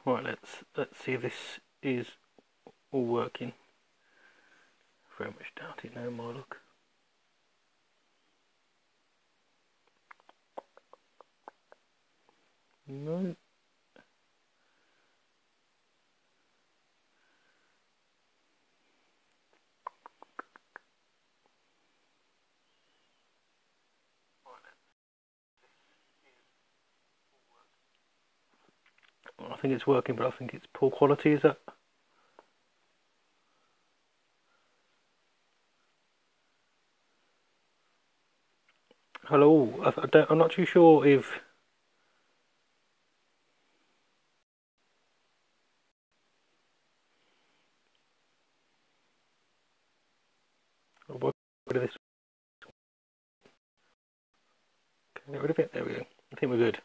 Right, let's see if this is all working. Very much doubt it now, my look. No. I think it's working, but I think it's poor quality, is that? Hello, I'm not too sure if... I'll get rid of this. Get rid of it, there we go. I think we're good.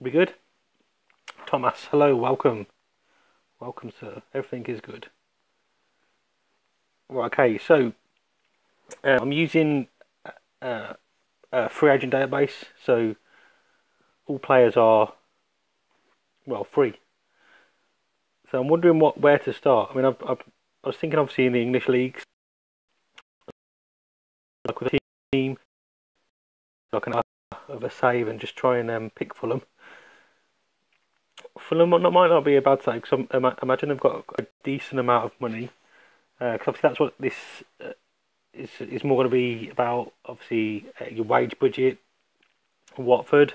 We good? Thomas, hello, welcome. Welcome, sir. Everything is good. Right, okay, so I'm using a free agent database, so all players are, well, free. So I'm wondering where to start. I mean, I was thinking obviously in the English leagues, like with a team, I can have a save and just try and pick Fulham. Fulham might not be a bad save because I imagine they've got a decent amount of money. Because obviously that's what this is more going to be about. Obviously your wage budget. Watford.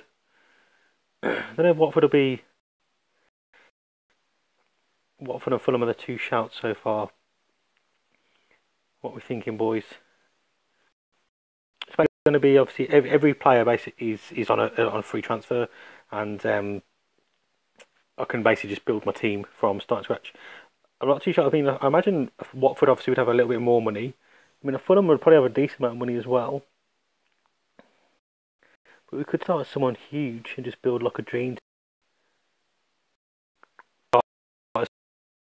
I don't know if Watford will be. Watford and Fulham are the two shouts so far. What are we thinking, boys? It's going to be obviously every player basically is on a free transfer, and I can basically just build my team from start to scratch. I'm not too sure. I mean, I imagine Watford obviously would have a little bit more money. I mean, Fulham would probably have a decent amount of money as well. But we could start with someone huge and just build like a dream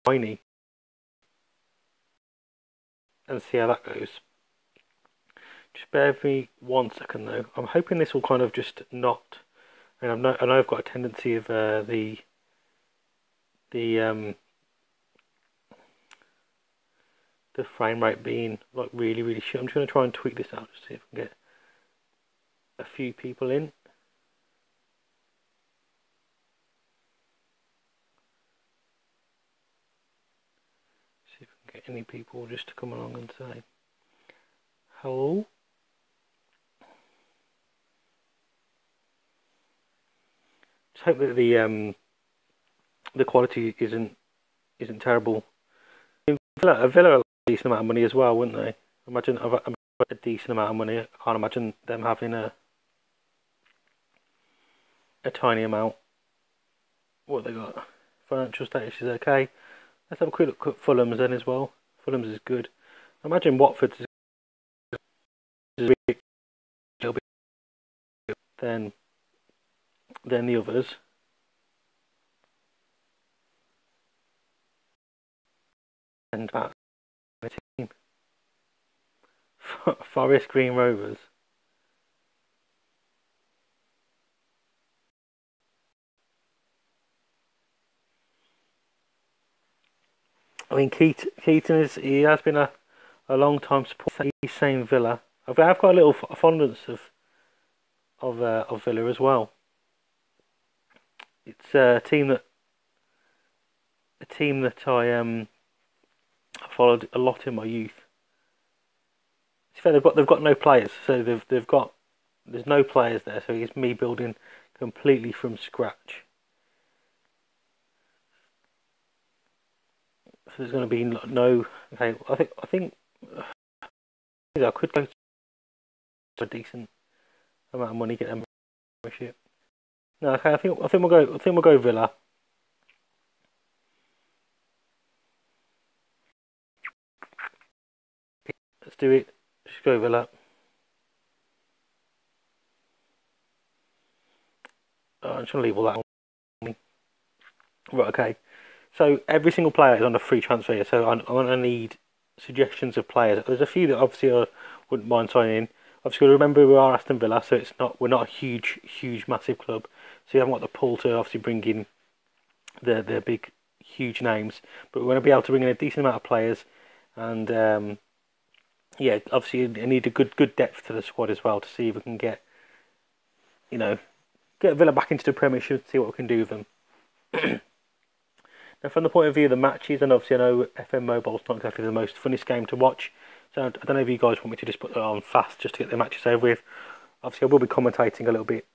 tiny and see how that goes. Just bear with me 1 second though. I'm hoping this will kind of just not. And I know I've got a tendency of the frame rate being like really shit. I'm just going to try and tweak this out to see if I can get a few people in. See if we can get any people just to come along and say hello. Just hope that the quality isn't terrible. Villa are a decent amount of money as well, wouldn't they? Imagine a decent amount of money. I can't imagine them having a tiny amount. What they got? Financial status is okay. Let's have a quick look at Fulham's then as well. Fulham's is good. I imagine Watford's is a little bit than the others. And that's the team. Forest Green Rovers. I mean, Keaton he has been a long time support. He's saying Villa. I've got a little fondness of Villa as well. It's a team that I followed a lot in my youth. It's fair, they've got no players, so there's no players there, so it's me building completely from scratch. So there's going to be no. Okay, I think I could go to a decent amount of money, get them membership. No, okay, I think we'll go Villa. Let's do it. Just go Villa. I'm just going to leave all that on. Right, okay. So every single player is on a free transfer, so I'm going to need suggestions of players. There's a few that obviously I wouldn't mind signing in. Obviously, remember we are Aston Villa, so we're not a huge massive club. So you haven't got the pull to obviously bring in the big, huge names, but we're going to be able to bring in a decent amount of players, and yeah, obviously you need a good depth to the squad as well to see if we can get Villa back into the Premiership, see what we can do with them. Now, from the point of view of the matches, and obviously I know FM Mobile's not exactly the most funnest game to watch, so I don't know if you guys want me to just put that on fast just to get the matches over with. Obviously I will be commentating a little bit,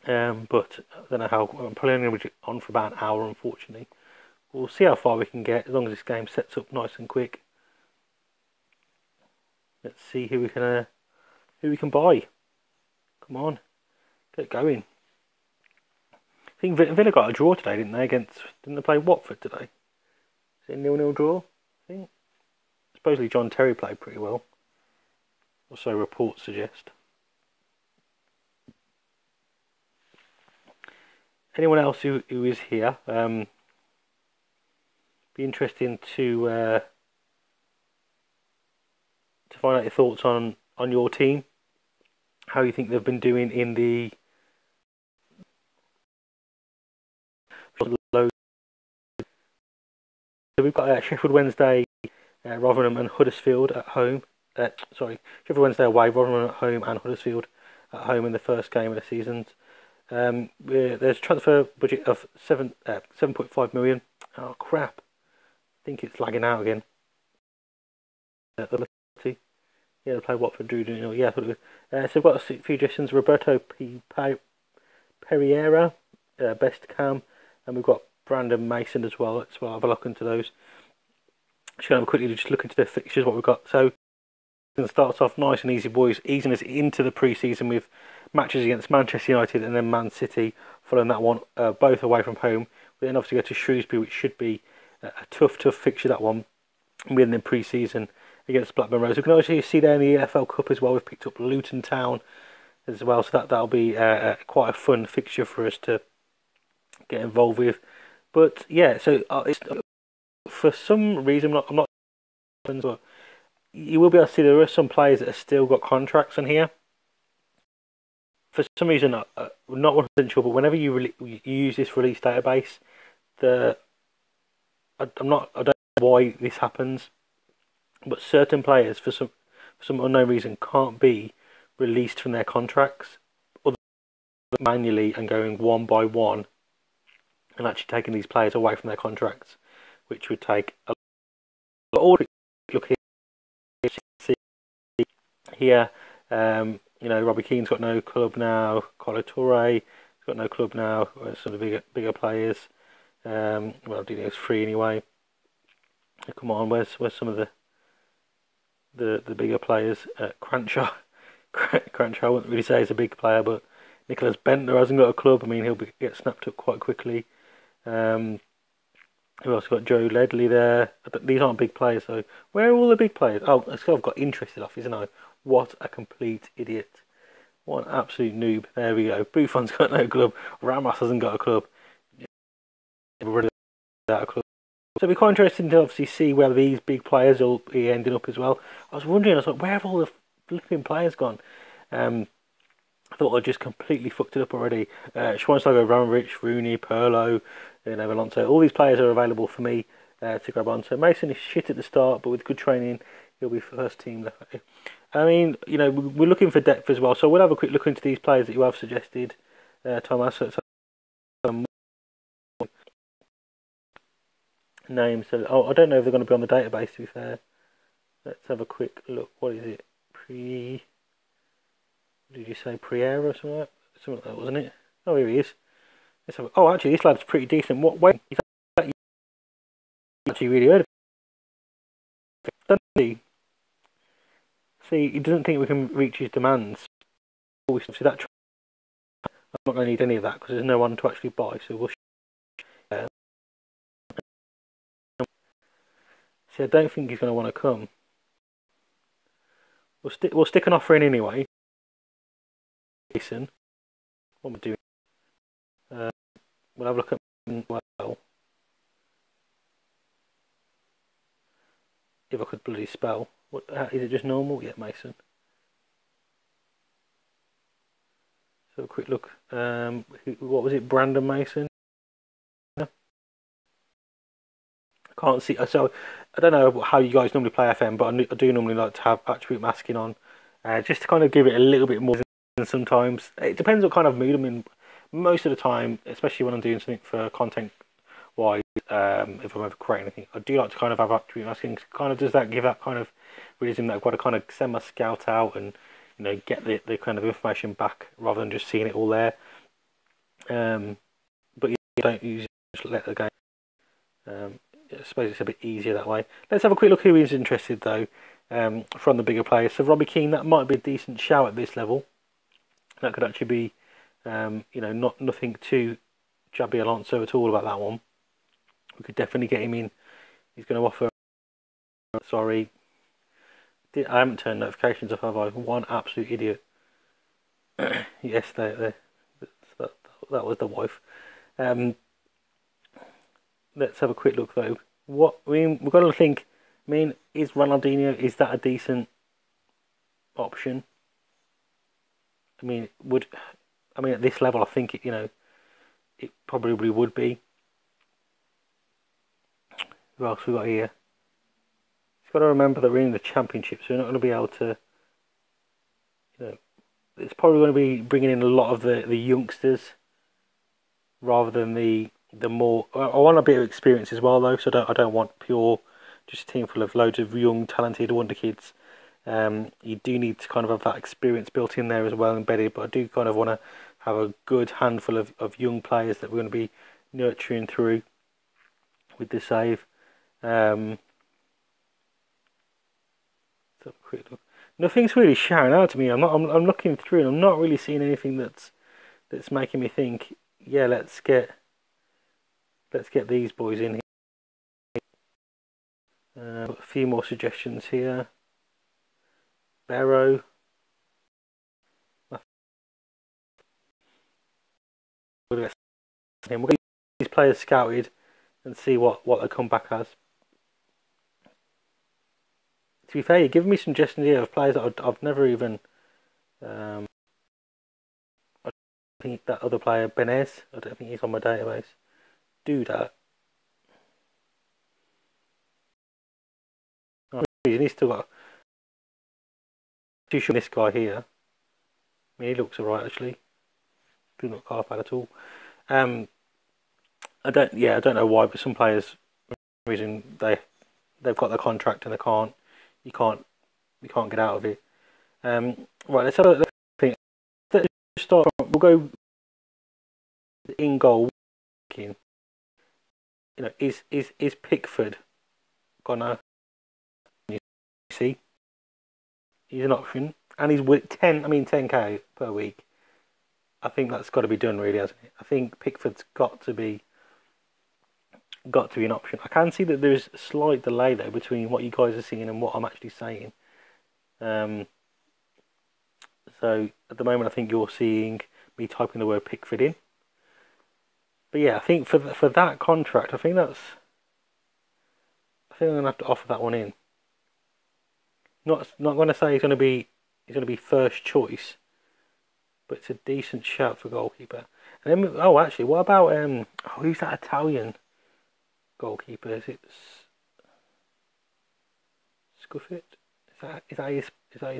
but I don't know how. I'm probably only going to be on for about an hour, unfortunately. We'll see how far we can get, as long as this game sets up nice and quick. Let's see who we can buy. Come on, get going. I think Villa got a draw today, didn't they? Didn't they play Watford today? Is it a 0-0 draw? I think. Supposedly John Terry played pretty well, or so reports suggest. Anyone else who is here? Be interesting to find out your thoughts on your team, how you think they've been doing in the low. So we've got Sheffield Wednesday, Rotherham and Huddersfield at home. Sheffield Wednesday away, Rotherham at home and Huddersfield at home in the first game of the season. There's a transfer budget of 7.5 million. Oh crap! I think it's lagging out again. Yeah, they play Watford, Drew. Yeah, so we've got a few suggestions. Roberto Pereira, best cam, and we've got Brandon Mason as well. Let's have a look into those. Just going to quickly just look into the fixtures, what we've got. So it starts off nice and easy, boys, easing us into the pre-season with matches against Manchester United and then Man City, following that one, both away from home. We then obviously go to Shrewsbury, which should be a tough fixture, that one, within the pre-season against Blackburn Rovers. We can actually see there in the EFL Cup as well, we've picked up Luton Town as well, so that'll be quite a fun fixture for us to get involved with. But yeah, so for some reason, I'm not, but you will be able to see there are some players that have still got contracts in here. For some reason, not 100% sure, but whenever you use this release database, I don't know why this happens, but certain players, for some unknown reason, can't be released from their contracts, other than manually and going one by one, and actually taking these players away from their contracts, which would take a lot. Look here, Robbie Keane's got no club now. Colo Touré has got no club now. Some of the bigger players. Dino's free anyway. Come on, where's some of the bigger players? Cranshaw. Cranshaw, I wouldn't really say he's a big player, but Nicholas Bentner hasn't got a club. I mean, he'll get snapped up quite quickly. We've also got Joe Ledley there. These aren't big players, though. Where are all the big players? Oh, I've got interested off, isn't I? What a complete idiot. What an absolute noob. There we go. Buffon's got no club. Ramos hasn't got a club. We're rid of that club. So it'll be quite interesting to obviously see where these big players will be ending up as well. I was wondering, where have all the flipping players gone? I thought I just completely fucked it up already. Schweinsteiger, Ramovich, Rooney, Pirlo, Alonso. All these players are available for me to grab on. So Mason is shit at the start, but with good training, he'll be first team left. I mean, we're looking for depth as well. So we'll have a quick look into these players that you have suggested, Thomas. Names. So, I don't know if they're going to be on the database, to be fair. Let's have a quick look. What is it? Did you say Priera or something like that? Something like that, wasn't it? Oh, here he is. Actually, this lad's pretty decent. What way? He's actually really heard of it, doesn't he? See, he doesn't think we can reach his demands. See that? I'm not going to need any of that because there's no one to actually buy. So we'll. See, I don't think he's going to want to come. We'll stick an offer in anyway. Jason, what am I doing? We'll have a look at well. If I could bloody spell. Is it just normal? Yeah, Mason. So a quick look. What was it? Brandon Mason. Can't see. So I don't know how you guys normally play FM, but I do normally like to have attribute masking on, just to kind of give it a little bit more. Than sometimes it depends what kind of mood I'm in. Most of the time, especially when I'm doing something for content wise, if I'm ever creating anything, I do like to kind of have attribute masking. Kind of does that give that kind of realism that I've got to kind of send my scout out and get the kind of information back rather than just seeing it all there. But yeah, I don't usually just let the game. I suppose it's a bit easier that way. Let's have a quick look who is interested though, from the bigger players. So Robbie Keane, that might be a decent shout at this level. That could actually be, nothing too Jabby Alonso at all about that one. We could definitely get him in. He's going to offer. Sorry, I haven't turned notifications off, have I? One absolute idiot. Yes, that was the wife. Let's have a quick look though. We've got to think. Is Ronaldinho, is that a decent option? At this level, I think it probably would be. Who else we got here? You've got to remember that we're in the championship, so we're not going to be able to. It's probably going to be bringing in a lot of the youngsters rather than the more. I want a bit of experience as well, though. So I don't want pure just a team full of loads of young, talented wonder kids. You do need to kind of have that experience built in there as well, embedded. But I do kind of want to have a good handful of young players that we're going to be nurturing through with the save. So quick look. Nothing's really shouting out to me. I'm looking through and I'm not really seeing anything that's making me think, yeah, let's get these boys in here. A few more suggestions here. Barrow. We'll get these players scouted and see what they come back as. To be fair, you're giving me some suggestions here of players that I've never even. I think that other player, Benez, I don't think he's on my database. Do that. Oh, he's still got. Too sure this guy here. He looks alright actually. Do not half bad at all. I don't know why, but some players, for some reason, they've got the contract and you can't get out of it. Right, let's have a think. Let's start. We'll go in goal. Is Pickford gonna? You see, he's an option, and he's with 10k per week. I think that's got to be done, really, hasn't it? I think Pickford's got to be an option. I can see that there's a slight delay though between what you guys are seeing and what I'm actually saying. So at the moment, I think you're seeing me typing the word Pickford in. But yeah, I think for that contract, I think I'm gonna have to offer that one in. Not gonna say he's gonna be first choice, but it's a decent shout for goalkeeper. And then, actually, what about who's that Italian goalkeeper? Is it Scuffit? Is that how you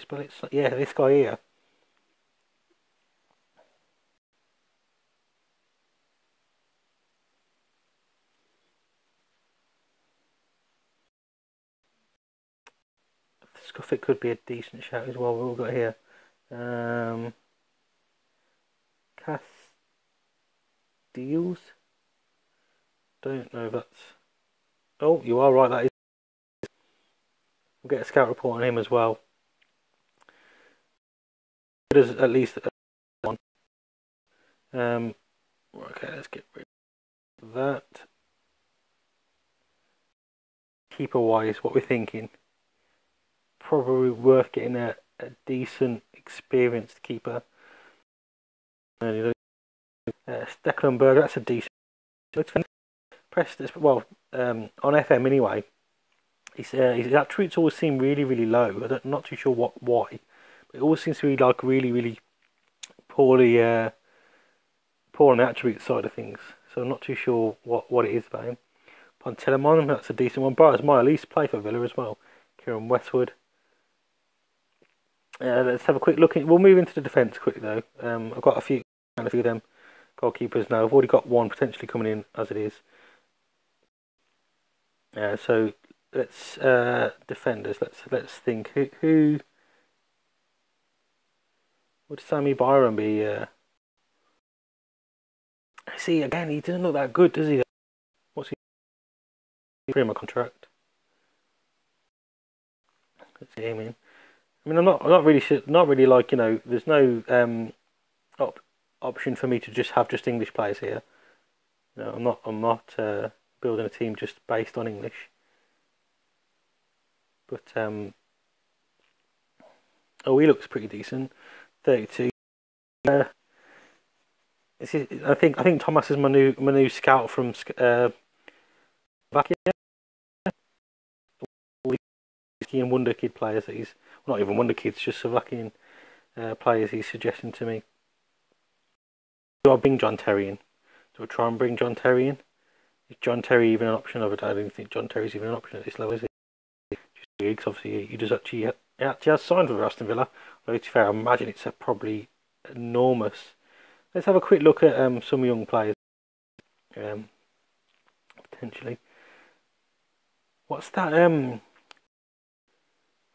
spell it? Yeah, this guy here. Scuffit could be a decent shout as well. We've got here. Castiles. Don't know if that's. Oh, you are right. That is. We'll get a scout report on him as well. There's at least one. Okay, let's get rid of that. Keeper wise, what we're thinking. Probably worth getting a decent, experienced keeper. Stecklenburg, that's a decent. Press this, on FM anyway. His attributes always seem really, really low. I'm not too sure why, but it always seems to be like really, really poorly, poor on the attribute side of things. So I'm not too sure what it is about him. On Telemon, that's a decent one. Bright as my Elise play for Villa as well. Kieran Westwood. Let's have a quick look. We'll move into the defence quickly though. I've got a few of them goalkeepers now. I've already got one potentially coming in as it is. So let's defenders. Let's think. Who would Sammy Byron be? See again, he doesn't look that good, does he? What's he? Prima contract. Let's see him in. I mean, I'm not really like, you know. There's no option for me to just have English players here. No, I'm not building a team just based on English. But oh, he looks pretty decent. 32. I think Thomas is my new scout from Slovakia. Slovakian Wonder Kid players that he's, well, not even Wonder Kids, just Slovakian players he's suggesting to me. Do I bring John Terry in? Do I try and bring John Terry in? Is John Terry even an option? I don't think John Terry's even an option at this level, is he? Just because obviously he does actually has signed for Aston Villa. Although to be fair, I imagine it's probably enormous. Let's have a quick look at some young players. Potentially. What's that?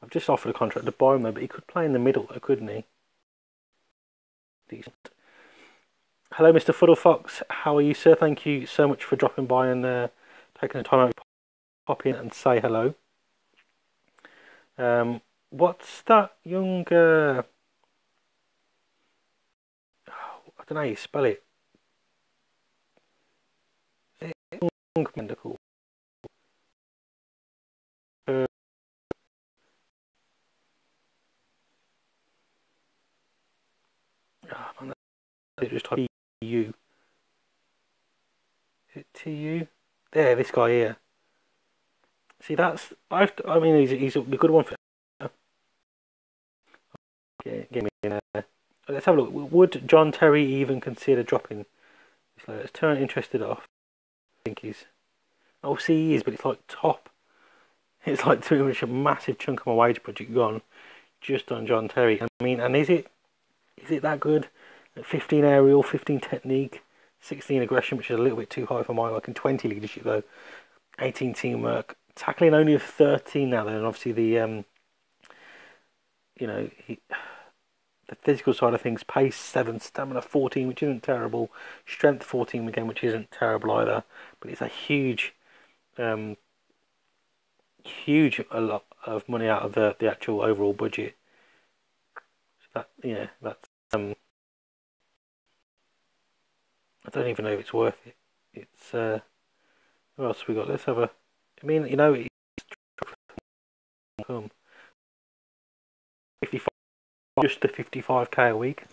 I've just offered a contract to Bowman, but he could play in the middle, couldn't he? Decent. Hello, Mr. Fuddlefox. How are you, sir? Thank you so much for dropping by and taking the time out to pop in and say hello. What's that young? I don't know how you spell it. Is it young medical? Oh, man, just type TU. Is it TU? There, this guy here. See, that's I mean, he's a good one for. Yeah, give me in there. Let's have a look. Would John Terry even consider dropping? So let's turn interested off. I think he's. Oh, see, he is, but it's like top. It's like too much a massive chunk of my wage budget gone just on John Terry. I mean, and is it that good? 15 aerial, 15 technique, 16 aggression, which is a little bit too high for my liking. 20 leadership though, 18 teamwork, tackling only of 13 now. Then obviously the you know, the physical side of things, pace 7, stamina 14, which isn't terrible, strength 14 again, which isn't terrible either. But it's a huge a lot of money out of the actual overall budget. So that, yeah, that's I don't even know if it's worth it. It's what else we got? Let's have a. I mean, you know, it's 55, just the 55k a week.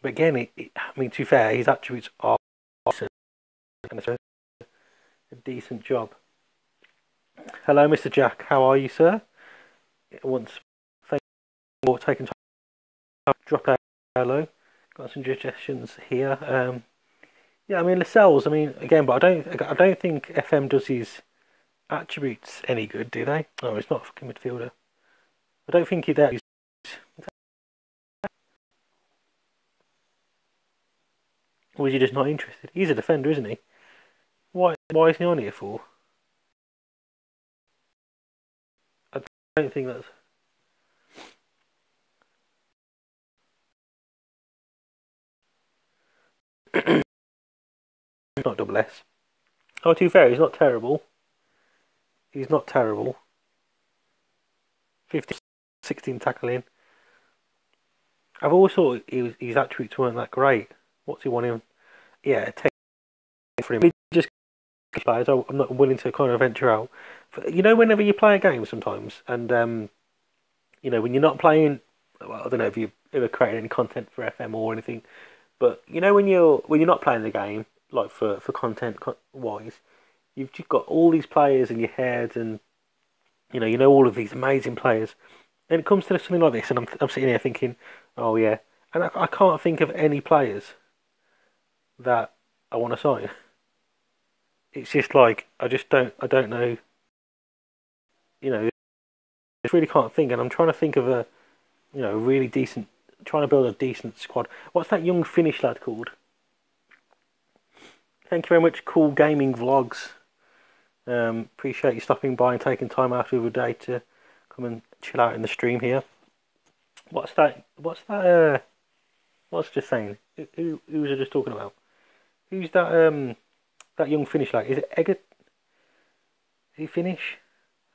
But again, I mean, to be fair, his attributes are awesome. And it's a decent job. Hello, Mr. Jack. How are you, sir? Once, thank you for taking time to drop out. Hello. Got some suggestions here. Yeah, I mean Lascelles. I mean again, but I don't think FM does his attributes any good, do they? Oh, he's not a fucking midfielder. I don't think he's there. Or is he just not interested? He's a defender, isn't he? Why is he on here for? I don't think that's. Not double S. Oh, to be fair, he's not terrible. He's not terrible. 15, 16 tackling. I've always thought his attributes weren't that great. What's he wanting? Yeah, take for him. Just players. I'm not willing to kind of venture out. You know, whenever you play a game, sometimes, and you know, when you're not playing. Well, I don't know if you've ever created any content for FM or anything, but you know, when you're not playing the game, like for content wise, you've just got all these players in your head, and you know all of these amazing players. And it comes to something like this, and I'm sitting here thinking, oh yeah, and I can't think of any players that I want to sign. it's just like I don't know. You know, I really can't think, and I'm trying to think of a really decent. Trying to build a decent squad. What's that young Finnish lad called? Thank you very much, Cool Gaming Vlogs. Appreciate you stopping by and taking time out of your day to come and chill out in the stream here. What's that? What's that? What's just saying? Who was I just talking about? Who's that? That young Finnish lad. Is it Egger? Is he Finnish?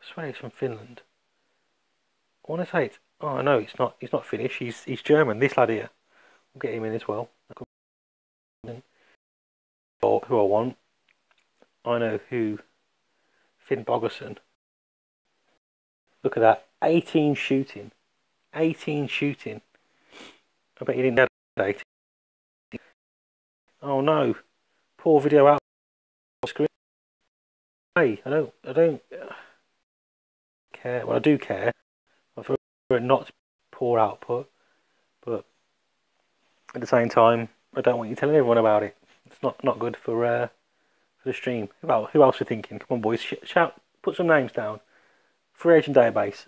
I swear he's from Finland. I want to say it's. Oh no, it's not. He's not Finnish. He's German. This lad here. We'll get him in as well. Or who I want. I know who. Finn Bogerson. Look at that. 18 shooting. 18 shooting. I bet you didn't have 18. Oh no. Poor video out screen. Hey, I don't care. Well, I do care. I prefer it not to poor output, but at the same time, I don't want you telling everyone about it. It's not good for the stream. Who else are thinking? Come on, boys, shout, put some names down. Free agent database.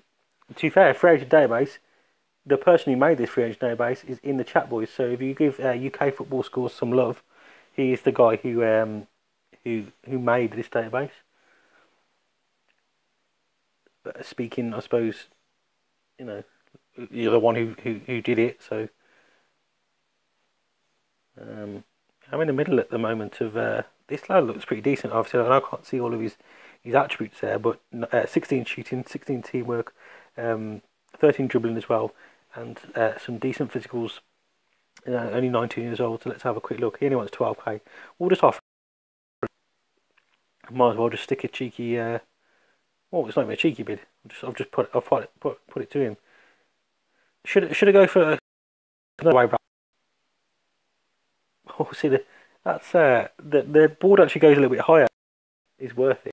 To be fair, free agent database. The person who made this free agent database is in the chat, boys. So if you give UK Football Scores some love, he is the guy who made this database. But speaking, I suppose, you're the one who did it. So I'm in the middle at the moment of this lad looks pretty decent. Obviously, I can't see all of his attributes there, but 16 shooting, 16 teamwork, 13 dribbling as well, and some decent physicals. Only 19 years old, so let's have a quick look. He only wants 12k. We'll just offer. Might as well just stick a cheeky. Well, it's not even a cheeky bid. I've just put it to him. Should I go for no way back? Oh, see that's the board actually goes a little bit higher. Is worth it.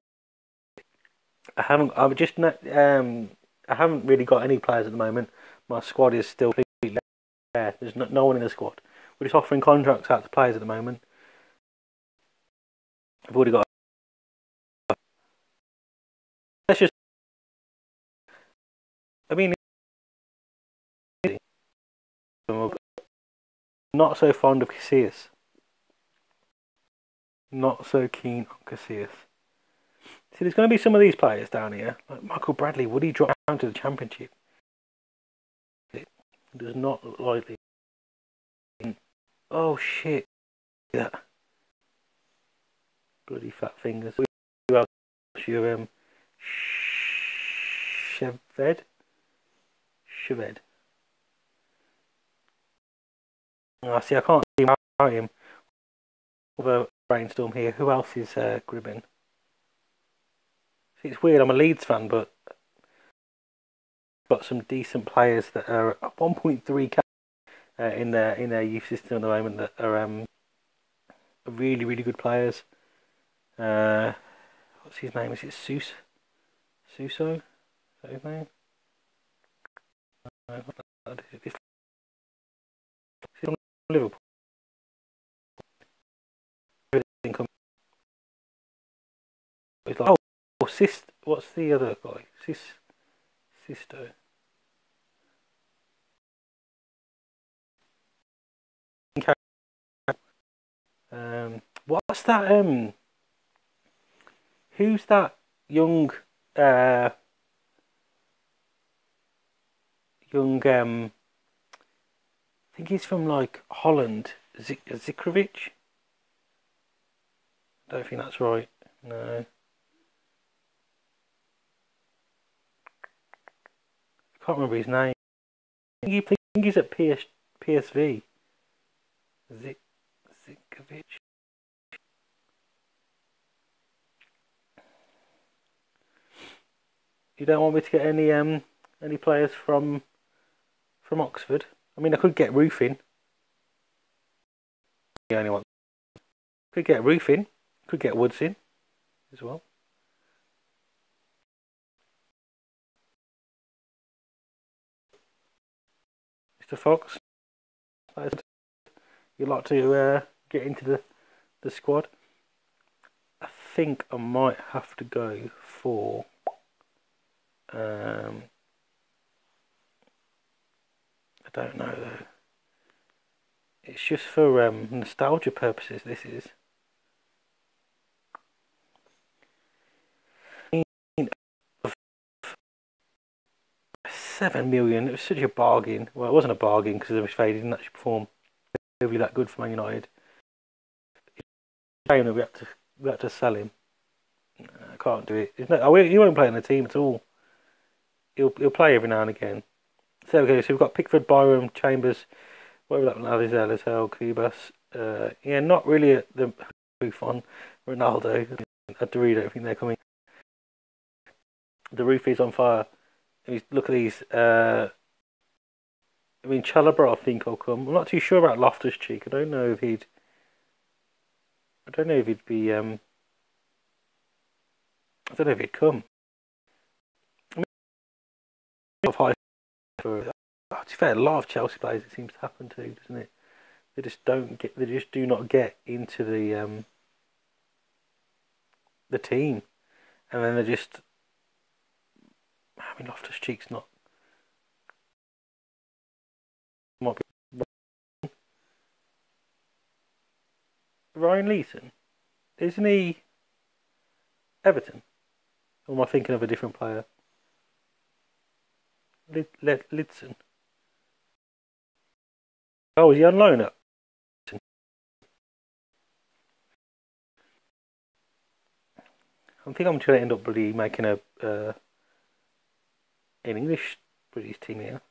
I haven't really got any players at the moment. My squad is still completely there. There's no one in the squad. We're just offering contracts out to players at the moment. I've already got. Let's just. I mean, not so fond of Casillas. Not so keen on Casillas. See, there's going to be some of these players down here, like Michael Bradley. Would he drop down to the Championship? It does not look likely. Oh shit! Yeah. Bloody fat fingers. Who else? You Cheved. Oh, see, I can't see him. Although brainstorm here. Who else is Gribbin? See, it's weird. I'm a Leeds fan, but got some decent players that are 1.3k in their youth system at the moment that are really really good players. What's his name? Is it Suso? Is that his name? This Liverpool. It's like, oh, what's the other guy? Sisto. What's that? Who's that young? I think he's from like Holland. Zikrovic. I don't think that's right. No. I can't remember his name. I think he's at PSV. Zikovic. You don't want me to get any players from Oxford? I mean, I could get Roofing. The only one. Could get Roofing. Could get Woods in as well. Mr. Fox, you'd like to get into the squad? I think I might have to go for I don't know though. It's just for nostalgia purposes. This is 7 million. It was such a bargain. Well, it wasn't a bargain because of his fade. He didn't actually perform really that good for Man United. We had to sell him. I can't do it. He won't play in the team at all. He'll play every now and again. So okay, so we've got Pickford, Byram, Chambers, whatever that one is, Alisal, Kubas. Yeah, not really the Buffon, Ronaldo, and Dorito. I don't think they're coming. The roof is on fire. Look at these. I mean, Chalobah, I think will come. I'm not too sure about Loftus-Cheek. I don't know if he'd be. I don't know if he'd come. I mean, of high for. To be fair, a lot of Chelsea players it seems to happen to, doesn't it? They just don't get. They just do not get into the team, and then they just. I mean, Loftus-Cheek's not. Might be Ryan Leeson, isn't he? Everton, or am I thinking of a different player? Lidson. Oh, is he on loan at? I think I'm going to end up really making a an English British team here.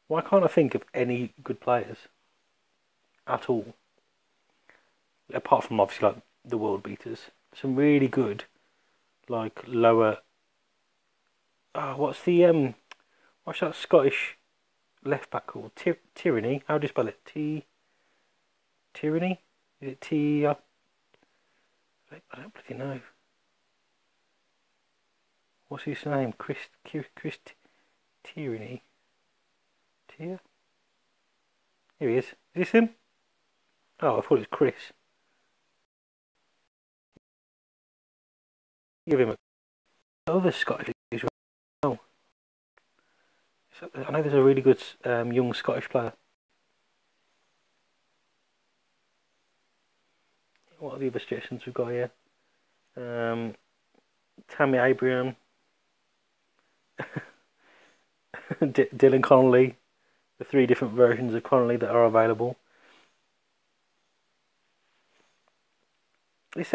Why can't I think of any good players at all? Apart from obviously like the world beaters, some really good, like lower. What's that Scottish left back called? Tyranny. How do you spell it? Tyranny? Is it T? I don't bloody know. What's his name? Chris Tyranny. Here he is. Is this him? Oh, I thought it was Chris. Give him a other Scottish as well. I know there's a really good young Scottish player. What are the other suggestions we've got here? Tammy Abraham, Dylan Connolly, the 3 different versions of Connolly that are available. Is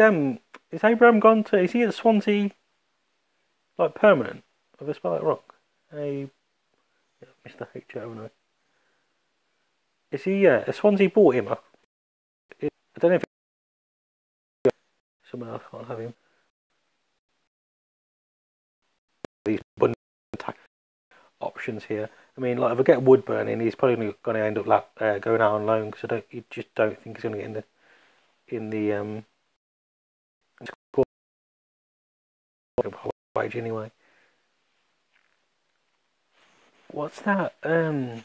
Abraham gone to? Is he at Swansea? Like permanent? Have I spelled that wrong? Mr. H, haven't I? Is he? Yeah, Swansea bought him. I don't know if someone else can't have him. These options here. I mean, like if I get Woodburn in, he's probably going to end up going out on loan because you just don't think he's going to get in the wage anyway. What's that? I'm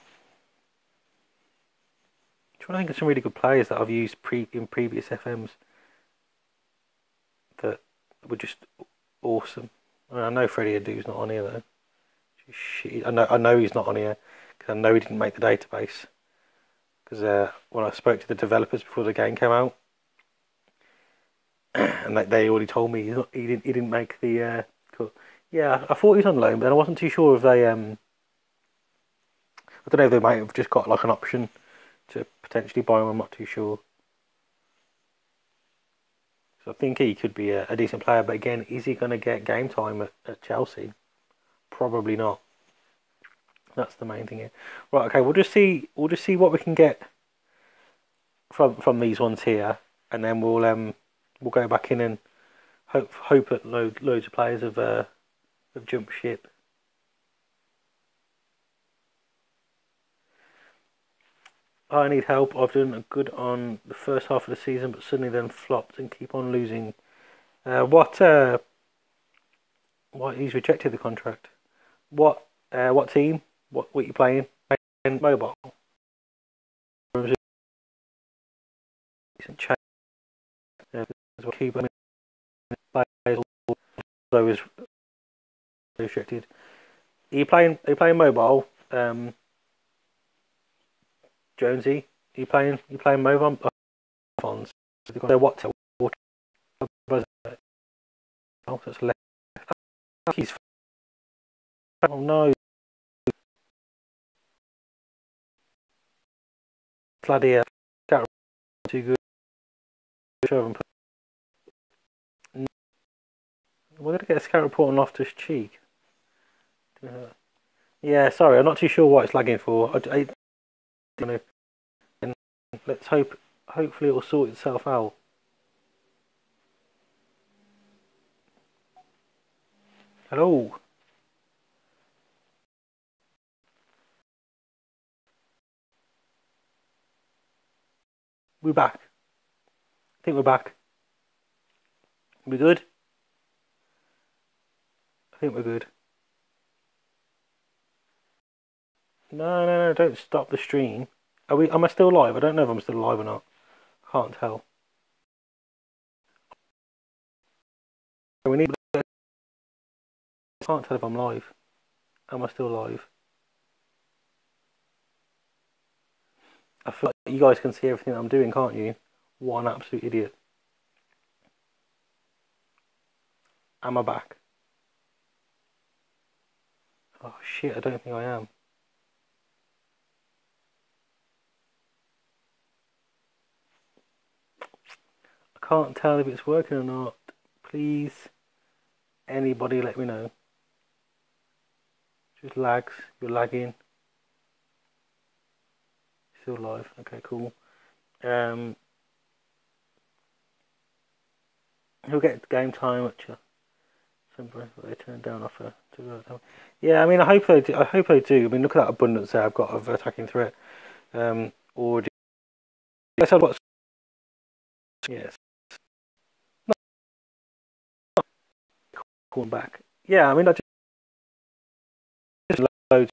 trying to think of some really good players that I've used in previous FMs that were just awesome. I know Freddie Adu's not on here though. I know he's not on here because I know he didn't make the database. Because when I spoke to the developers before the game came out, and they already told me he didn't make the cut. Yeah, I thought he was on loan, but I wasn't too sure if they I don't know if they might have just got like an option to potentially buy him. I'm not too sure. So I think he could be a decent player, but again, is he going to get game time at Chelsea? Probably not. That's the main thing here. Right, okay, we'll just see what we can get from these ones here, and then we'll go back in and hope that loads of players have jumped ship. I need help. I've done good on the first half of the season, but suddenly then flopped and keep on losing. What? He's rejected the contract. What team? What you playing? Mobile. decent change. Keep players although is restricted. Are you playing mobile? Jonesy? Are you playing mobile phones? They're what to oh, that's left. Oh no. Bloody too good. We're going to get a scout report on Loftus Cheek. Yeah, sorry, I'm not too sure what it's lagging for. Let's hopefully it will sort itself out. Hello. We're back. I think we're back. We good? I think we're good. No, don't stop the stream. Am I still live? I don't know if I'm still live or not. Can't tell. I can't tell if I'm live. Am I still live? I feel like you guys can see everything I'm doing, can't you? What an absolute idiot. Am I back? Oh shit, I don't think I am. I can't tell if it's working or not. Please, anybody let me know. Just lags. You're lagging. Still live. Okay, cool. He'll get game time at you. They turn down offer to go. Yeah, I mean, I hope they do. I mean, look at that abundance there I've got of attacking threat. Or yes, I've got. Yes. Calling back. Yeah, I mean, I just loads.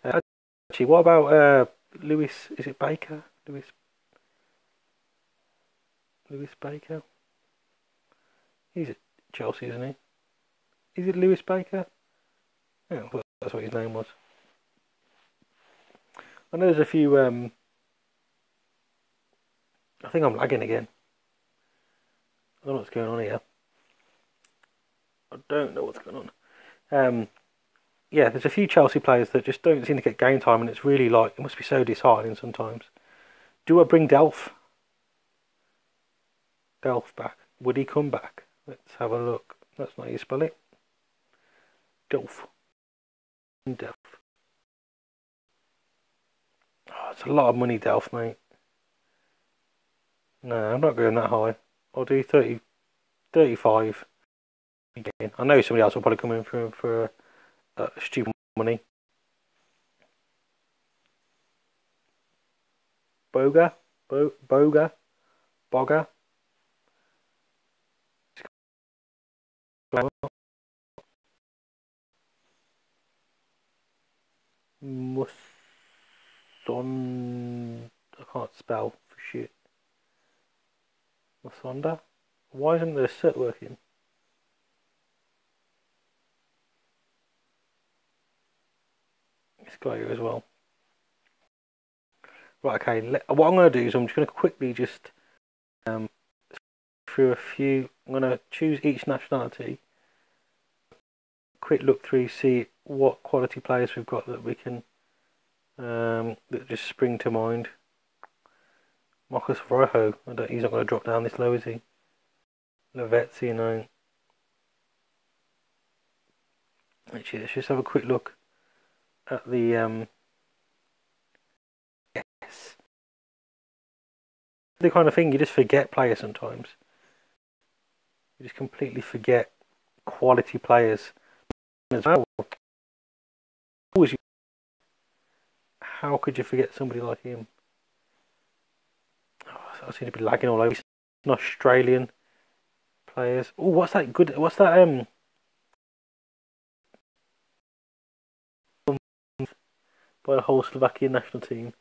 Actually, what about Lewis? Is it Baker? Lewis Baker. He's at Chelsea, isn't he? Is it Lewis Baker? Yeah, well, that's what his name was. I know there's a few. I think I'm lagging again. I don't know what's going on here. I don't know what's going on. Yeah, there's a few Chelsea players that just don't seem to get game time, and it's really like, it must be so disheartening sometimes. Do I bring Delph back? Would he come back? Let's have a look. That's not how you spell it. Delph. Oh, it's a lot of money, Delph, mate. No, I'm not going that high. I'll do 30, 35 again. I know somebody else will probably come in for stupid money. Boga? Bogger? I can't spell for shit. Musonda? Why isn't the set working? It's got here as well. Right, okay. What I'm going to do is I'm just going to quickly just through a few. I'm going to choose each nationality. Quick look through, see what quality players we've got that we can that just spring to mind. Marcus Rojo. He's not going to drop down this low, is he? Lavezzi, no. Actually, let's just have a quick look at the yes. The kind of thing you just forget players sometimes. You just completely forget quality players as well. How could you forget somebody like him? Oh, I seem to be lagging all over. An Australian players. Oh, what's that good? What's that? By the whole Slovakian national team.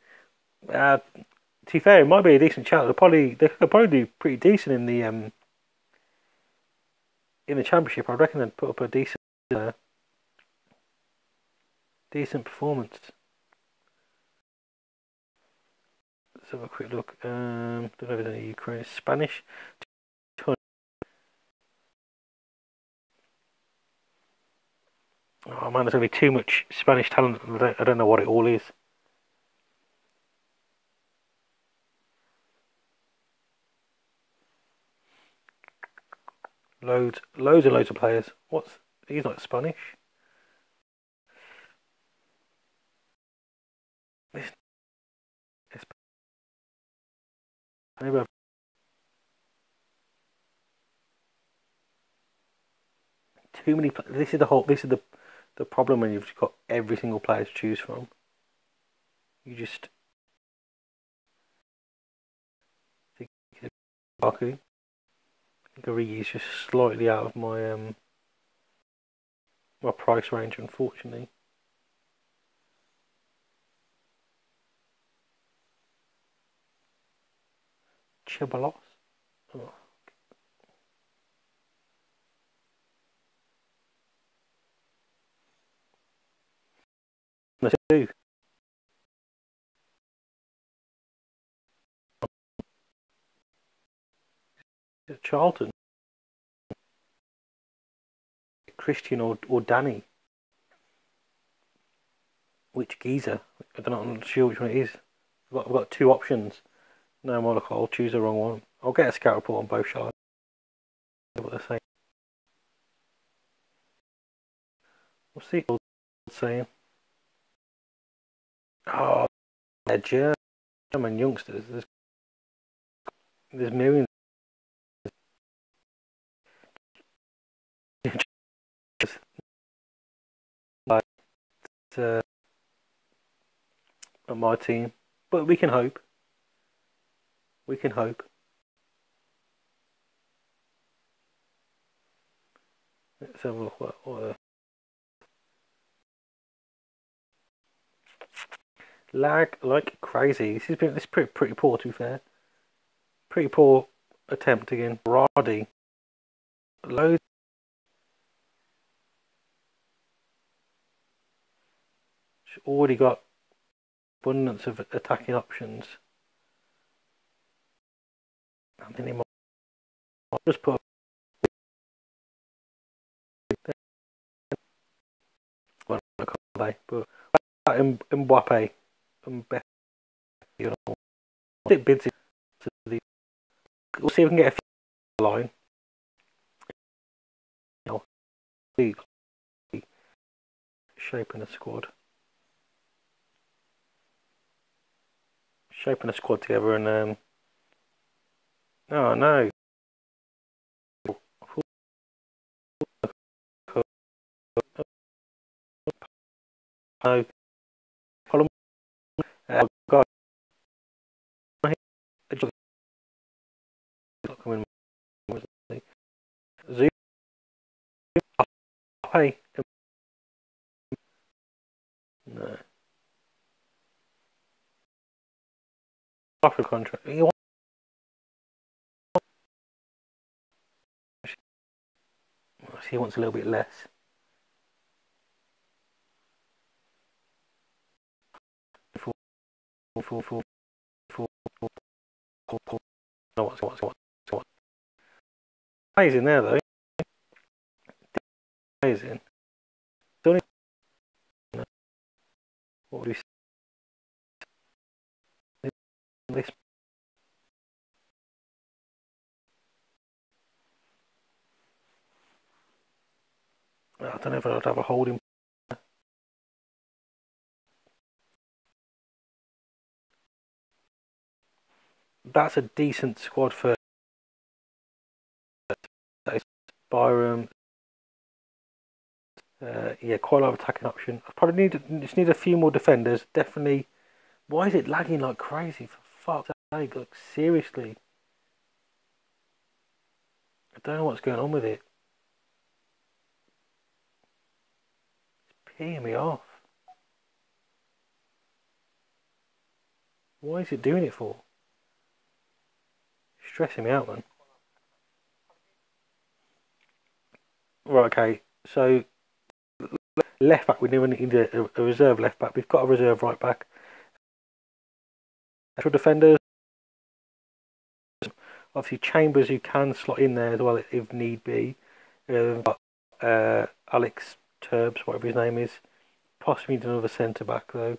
To be fair, it might be a decent chat. They could probably do pretty decent in the championship. I reckon they'd put up a decent performance. Let's have a quick look. Don't know if there's any Ukrainian, Spanish. Oh man, there's gonna be too much Spanish talent. I don't know what it all is. Loads and loads of players. He's not Spanish. It's maybe too many. This is the problem when you've got every single player to choose from. You just Baku. Garigi is just slightly out of my my price range, unfortunately. Chibalos. Oh. Let's do. Charlton. Christian or Danny. Which geezer? I don't know. I'm not sure which one it is. I've got two options. No, more like I'll choose the wrong one. I'll get a scout report on both sides. What they're saying. We'll see what they're saying. Oh, they're German youngsters. There's millions. Like on my team, but we can hope. We can hope. Let's have a look. What lag like crazy. This is pretty poor, to be fair. Pretty poor attempt again. Roddy. Loads. Already got abundance of attacking options. I think he might just put. Well, I can't play, but Mbappe, you know, it bids to the. We'll see if we can get a few line. You know, shaping a squad. Shaping a squad together and oh no. No. Problem. God. Zoom. Hey. No. Offer contract. He wants a little bit less. What? Plays in there though. Plays in. What would we say? This. I don't know if I'd have a holding. That's a decent squad for Byram. Yeah, quite a lot of attacking option. I probably just need a few more defenders. Definitely. Why is it lagging like crazy? For fuck's sake! Like seriously, I don't know what's going on with it. It's peeing me off. Why is it doing it for? stressing me out, man. Right, okay. So left back, we need a reserve left back. We've got a reserve right back. Actual defenders, obviously Chambers, who can slot in there as well if need be. We've got Alex Turbs, whatever his name is. Possibly need another centre back though.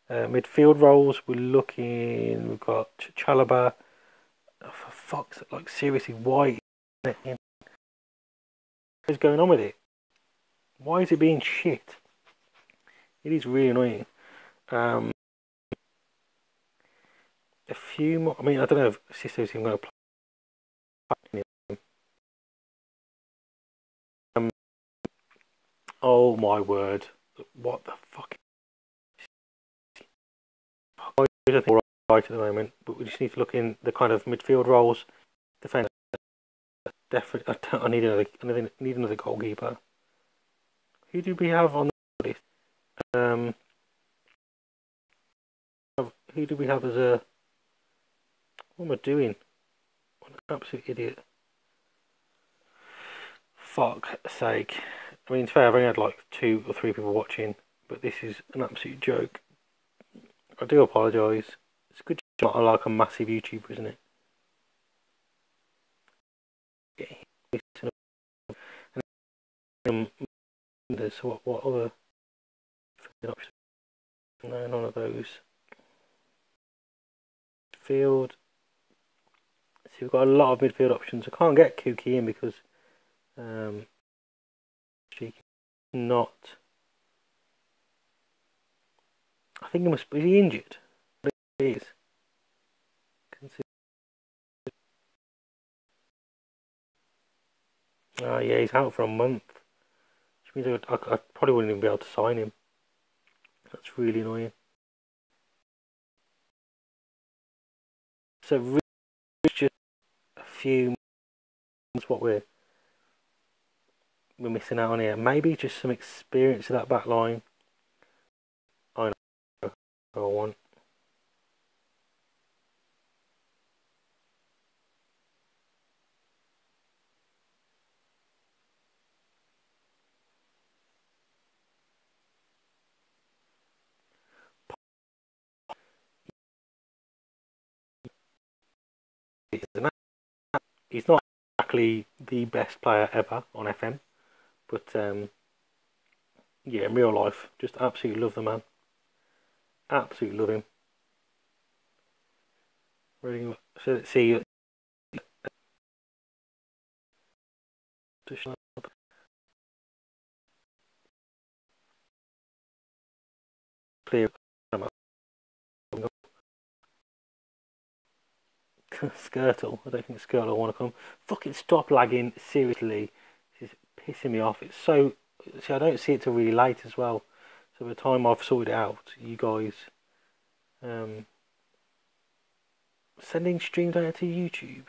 Midfield roles, we're looking. We've got Chalobah. Oh, for fuck's sake, like seriously, why is going on with it? Why is it being shit? It is really annoying. A few more. I mean, I don't know if Sisto's even going to play. Oh my word! What the fuck? I think we're right at the moment, but we just need to look in the kind of midfield roles. Defender, definitely. I need another goalkeeper. Who do we have on the list? Who do we have as a? What am I doing? What an absolute idiot! Fuck's sake! I mean, it's fair. I've only had like 2 or 3 people watching, but this is an absolute joke. I do apologise. It's a good job. I like a massive YouTuber, isn't it? So what other options? No, none of those. Midfield. So we've got a lot of midfield options. I can't get Kuki in because she not. I think he must be injured. He is. Yeah, he's out for a month. Which means I probably wouldn't even be able to sign him. That's really annoying. So really just a few months what we're missing out on here. Maybe just some experience of that back line. I know what I want. He's not exactly the best player ever on FM, but yeah, in real life, just absolutely love the man. Absolutely love him. Really. So let's see. Clear. Skirtle. I don't think Skirtle will want to come. Fucking stop lagging. Seriously. This is pissing me off. It's so. See, I don't see it till really late as well. So by the time I've sorted it out, you guys. Sending stream data to YouTube.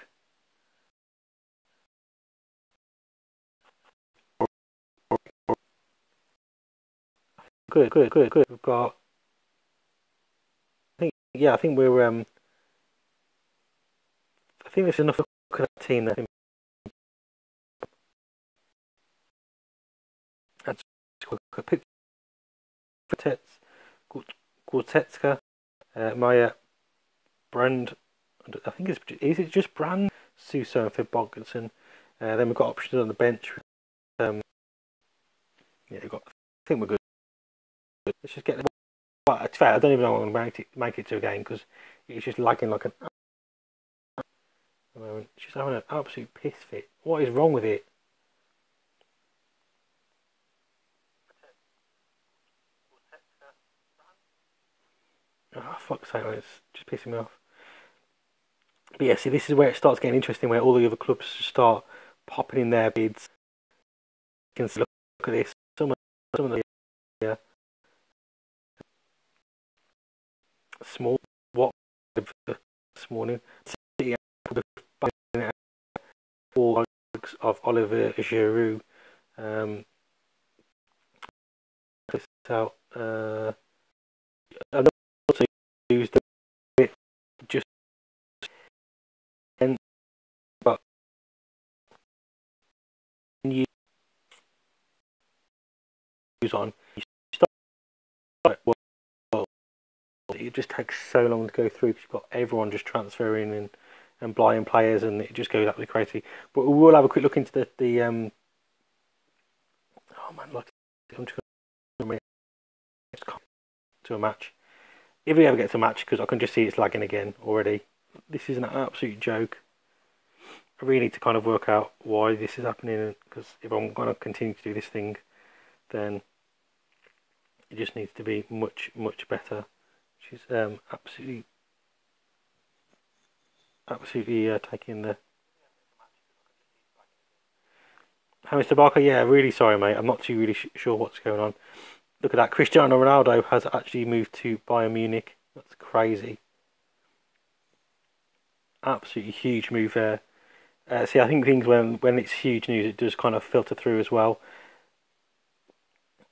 Good. We've got. I think we're. I think there's enough for that team there. That's Gortetska, Maya, Brand. I think is it just Brand, Suso, and Fib Bogdanson. Then we've got options on the bench. Yeah, we've got. I think we're good. Let's just get. Well, it's fair. I don't even know I'm going to make it to a game because it's just lagging like an. At the moment, it's just having an absolute piss fit. What is wrong with it? Oh, fuck's sake, it's just pissing me off. But yeah, see, this is where it starts getting interesting, where all the other clubs start popping in their bids. You can look at this. Some of the small what this morning. Four of Oliver Giroud. This out. I've also used it just you use on, you start, well, it just takes so long to go through because you've got everyone just transferring and buying players, and it just goes absolutely crazy. But we will have a quick look into the oh man, like I'm just going to a match. If we ever get to a match, because I can just see it's lagging again already. This is an absolute joke. I really need to kind of work out why this is happening, because if I'm going to continue to do this thing, then it just needs to be much better. She's absolutely taking the. Hi, Mr. Barker. Yeah, really sorry, mate. I'm not too really sure what's going on. Look at that. Cristiano Ronaldo has actually moved to Bayern Munich. That's crazy. Absolutely huge move there. See, I think things when it's huge news, it does kind of filter through as well.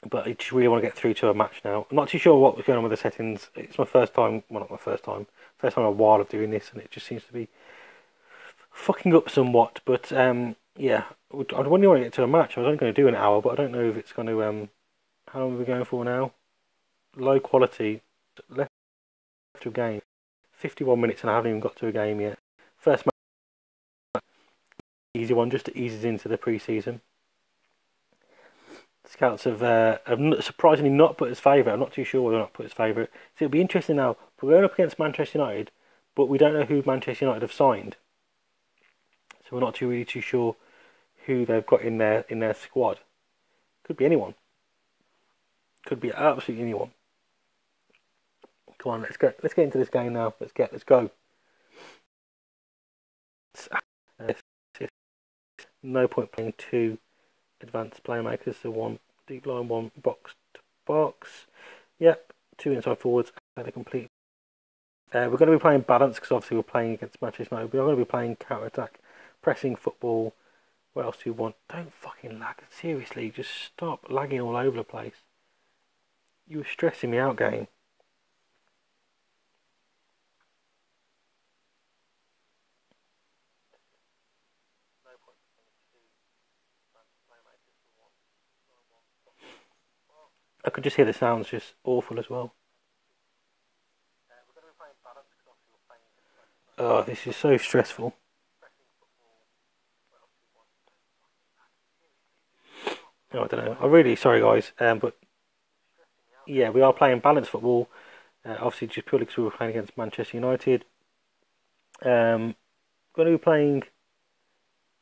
But I just really want to get through to a match now. I'm not too sure what was going on with the settings. It's my first time, well, not my first time in a while of doing this, and it just seems to be fucking up somewhat. But yeah, I wouldn't want to get to a match. I was only going to do an hour, but I don't know if it's going to. How long are we going for now? Low quality. Left to a game. 51 minutes, and I haven't even got to a game yet. First match, easy one, just to ease us into the pre-season. Scouts have surprisingly not put his favourite. I'm not too sure whether or not put his favourite. So it'll be interesting now. We're going up against Manchester United, but we don't know who Manchester United have signed. So we're not really too sure who they've got in their squad. Could be anyone. Could be absolutely anyone. Come on, let's get into this game now. Let's go. No point playing two advanced playmakers, so one deep line, one box to box. Yep, two inside forwards and a complete. We're going to be playing balance because obviously we're playing against Manchester United. We are going to be playing counter attack, pressing football. What else do you want? Don't fucking lag. Seriously, just stop lagging all over the place. You were stressing me out, game. I could just hear the sounds just awful as well. Oh, this is so stressful. Oh, I don't know. I'm really sorry, guys. But yeah, we are playing balanced football. Obviously, just purely because we were playing against Manchester United. Going to be playing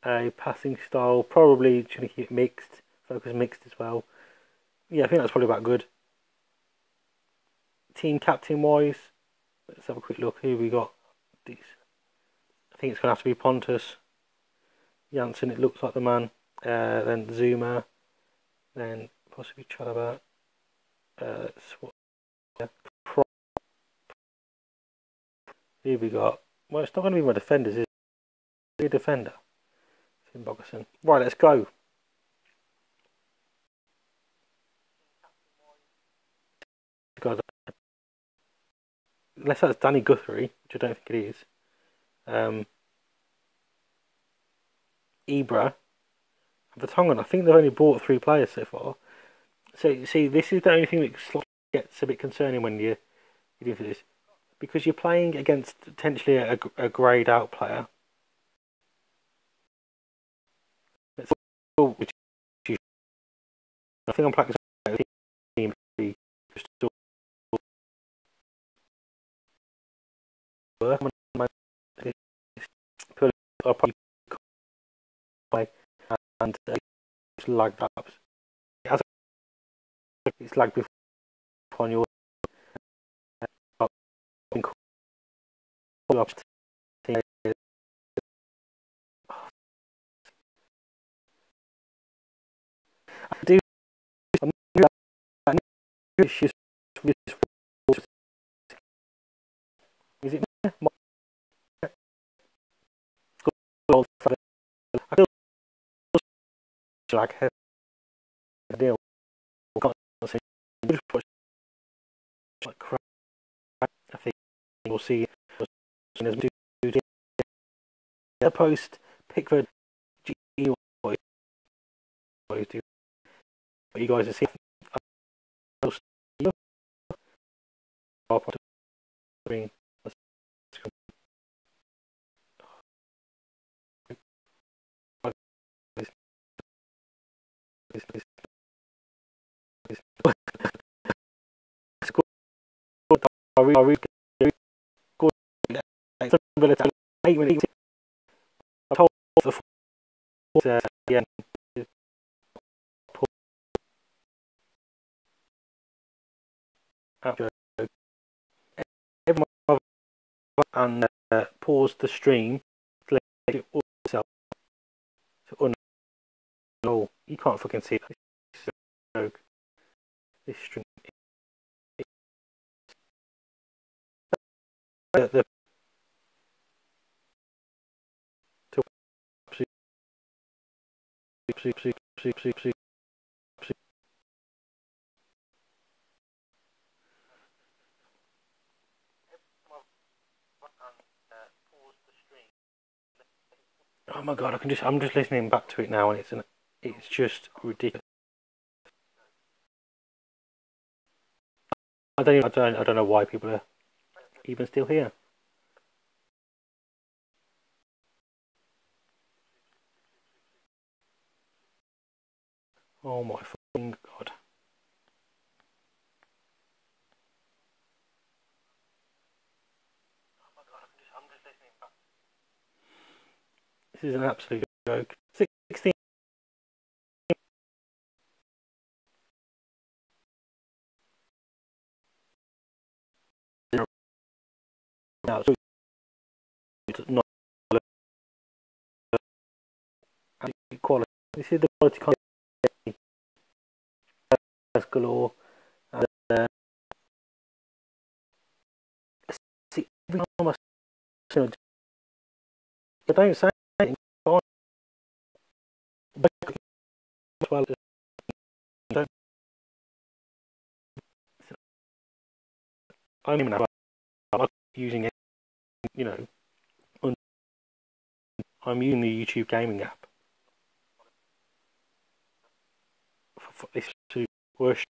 a passing style, probably trying to keep it mixed, focus mixed as well. Yeah, I think that's probably about good. Team captain wise, let's have a quick look. Who we got? These. I think it's going to have to be Pontus. Janssen, it looks like the man. Then Zuma. Then possibly Chalobah. Who we got? Well, it's not going to be my defenders, is it? A defender. Tim Bogerson. Right, let's go. God, unless that's Danny Guthrie, which I don't think it is. Ibra. Vertonghen, I think they've only bought 3 players so far. So, see, this is the only thing that gets a bit concerning when you do this. Because you're playing against potentially a greyed out player. I think I'm practicing team. And it's lagged up. It's lagged before on your I do. Is it I feel like a deal. Like crap. I think we'll see the post Pickford guys do. What you guys are seeing. I really good. I told the again. Everyone and pause the stream. Let it yourself. No, you can't fucking see that. This stream. The oh my god, I'm just listening back to it now, and it's just ridiculous. I don't know why people are even still here. Oh my fucking god. This is an absolute joke. 16. Now, it's not quality. This is the quality content galore. And, see, every time I don't say anything. Well, I don't even know. I'm using it. You know, I'm using the YouTube gaming app. For this to worship.